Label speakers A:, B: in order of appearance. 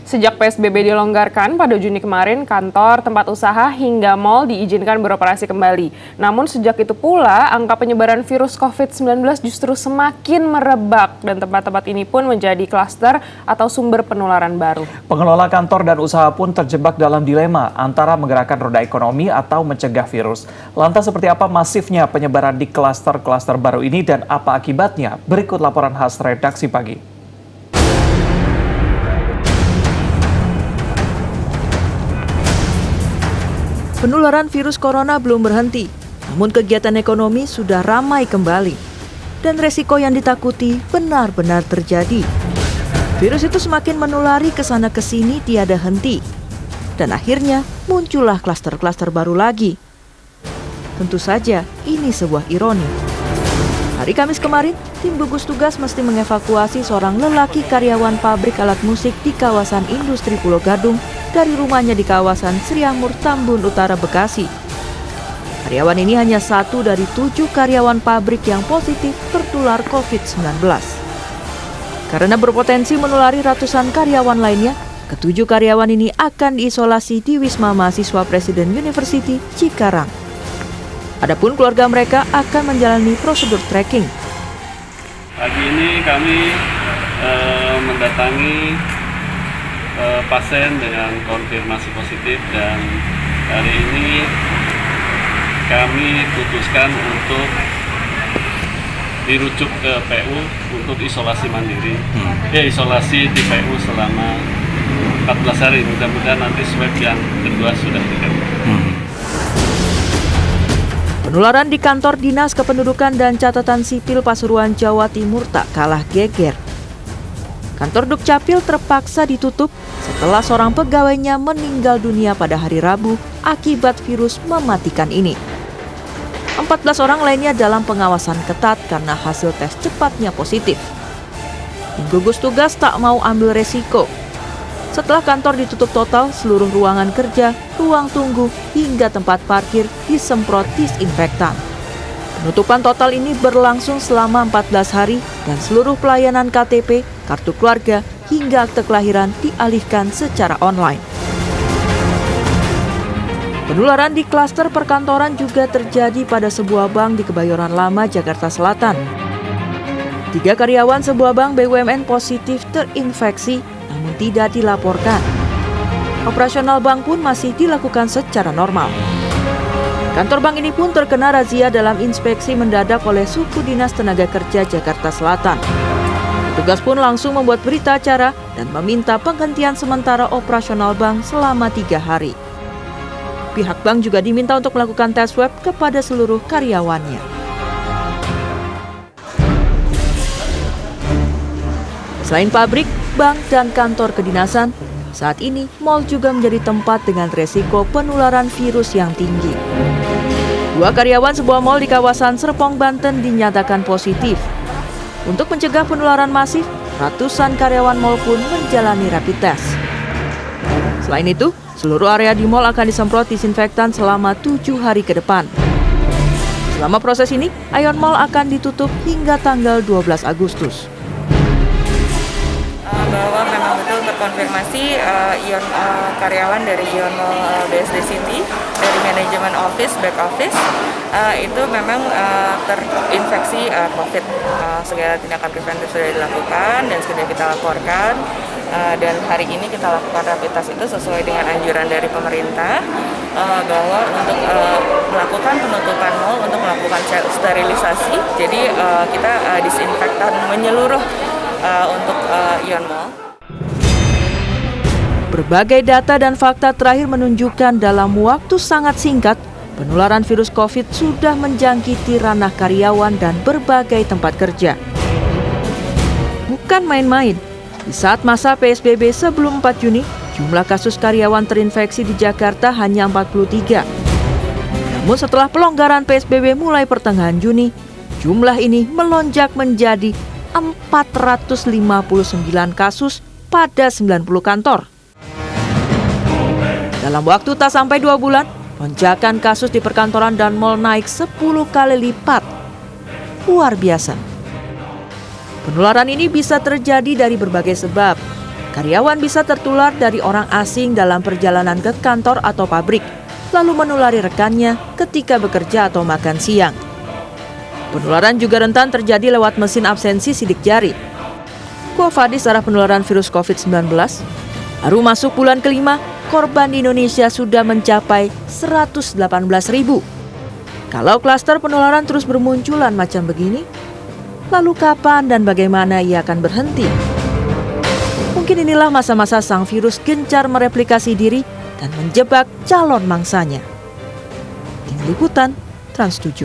A: Sejak PSBB dilonggarkan pada Juni kemarin, kantor, tempat usaha, hingga mal diizinkan beroperasi kembali. Namun sejak itu pula, angka penyebaran virus COVID-19 justru semakin merebak dan tempat-tempat ini pun menjadi klaster atau sumber penularan baru.
B: Pengelola kantor dan usaha pun terjebak dalam dilema antara menggerakkan roda ekonomi atau mencegah virus. Lantas seperti apa masifnya penyebaran di klaster-klaster baru ini dan apa akibatnya? Berikut laporan khas Redaksi Pagi.
C: Penularan virus corona belum berhenti, namun kegiatan ekonomi sudah ramai kembali. Dan resiko yang ditakuti benar-benar terjadi. Virus itu semakin menulari ke sana ke sini tiada henti. Dan akhirnya muncullah klaster-klaster baru lagi. Tentu saja ini sebuah ironi. Hari Kamis kemarin, tim gugus tugas mesti mengevakuasi seorang lelaki karyawan pabrik alat musik di kawasan industri Pulau Gadung dari rumahnya di kawasan Sriamur, Tambun Utara, Bekasi. Karyawan ini hanya satu dari 7 karyawan pabrik yang positif tertular COVID-19. Karena berpotensi menulari ratusan karyawan lainnya, ke-7 karyawan ini akan diisolasi di Wisma Mahasiswa Presiden University, Cikarang. Adapun keluarga mereka akan menjalani prosedur tracking.
D: Pagi ini kami mendatangi pasien dengan konfirmasi positif dan hari ini kami putuskan untuk dirujuk ke PU untuk isolasi mandiri. Isolasi di PU selama 14 hari. Mudah-mudahan nanti swab yang kedua sudah diterima.
C: Penularan di kantor Dinas Kependudukan dan Catatan Sipil Pasuruan, Jawa Timur tak kalah geger. Kantor Dukcapil terpaksa ditutup setelah seorang pegawainya meninggal dunia pada hari Rabu akibat virus mematikan ini. 14 orang lainnya dalam pengawasan ketat karena hasil tes cepatnya positif. Tim gugus tugas tak mau ambil resiko. Setelah kantor ditutup total, seluruh ruangan kerja, ruang tunggu, hingga tempat parkir disemprot disinfektan. Penutupan total ini berlangsung selama 14 hari dan seluruh pelayanan KTP, kartu keluarga, hingga akte kelahiran dialihkan secara online. Penularan di klaster perkantoran juga terjadi pada sebuah bank di Kebayoran Lama, Jakarta Selatan. 3 karyawan sebuah bank BUMN positif terinfeksi, namun tidak dilaporkan. Operasional bank pun masih dilakukan secara normal. Kantor bank ini pun terkena razia dalam inspeksi mendadak oleh Suku Dinas Tenaga Kerja Jakarta Selatan. Petugas pun langsung membuat berita acara dan meminta penghentian sementara operasional bank selama 3 hari. Pihak bank juga diminta untuk melakukan tes swab kepada seluruh karyawannya. Selain pabrik, bank, dan kantor kedinasan, saat ini mal juga menjadi tempat dengan resiko penularan virus yang tinggi. 2 karyawan sebuah mal di kawasan Serpong, Banten dinyatakan positif. Untuk mencegah penularan masif, ratusan karyawan mal pun menjalani rapid test. Selain itu, seluruh area di mal akan disemprot disinfektan selama 7 hari ke depan. Selama proses ini, Ion Mall akan ditutup hingga tanggal 12 Agustus.
E: Bahwa memang betul terkonfirmasi karyawan dari Ion Mall BSD City, dari manajemen office, back office, itu memang terinfeksi COVID. Segala tindakan preventif sudah dilakukan dan sudah kita laporkan. Dan hari ini kita lakukan rapid test itu sesuai dengan anjuran dari pemerintah bahwa untuk melakukan penutupan mal, untuk melakukan sterilisasi. Jadi kita disinfektan menyeluruh untuk Ion Mall.
C: Berbagai data dan fakta terakhir menunjukkan dalam waktu sangat singkat, penularan virus COVID sudah menjangkiti ranah karyawan dan berbagai tempat kerja. Bukan main-main. Di saat masa PSBB sebelum 4 Juni, jumlah kasus karyawan terinfeksi di Jakarta hanya 43. Namun setelah pelonggaran PSBB mulai pertengahan Juni, jumlah ini melonjak menjadi 459 kasus pada 90 kantor. Dalam waktu tak sampai 2 bulan, lonjakan kasus di perkantoran dan mal naik 10 kali lipat. Luar biasa. Penularan ini bisa terjadi dari berbagai sebab, Karyawan bisa tertular dari orang asing dalam perjalanan ke kantor atau pabrik, lalu menulari rekannya ketika bekerja atau makan siang. Penularan juga rentan terjadi lewat mesin absensi sidik jari. Quo vadis arah penularan virus COVID-19, baru masuk bulan kelima, korban di Indonesia sudah mencapai 118.000. Kalau klaster penularan terus bermunculan macam begini, lalu kapan dan bagaimana ia akan berhenti? Mungkin inilah masa-masa sang virus gencar mereplikasi diri dan menjebak calon mangsanya. Tim Liputan Trans 7.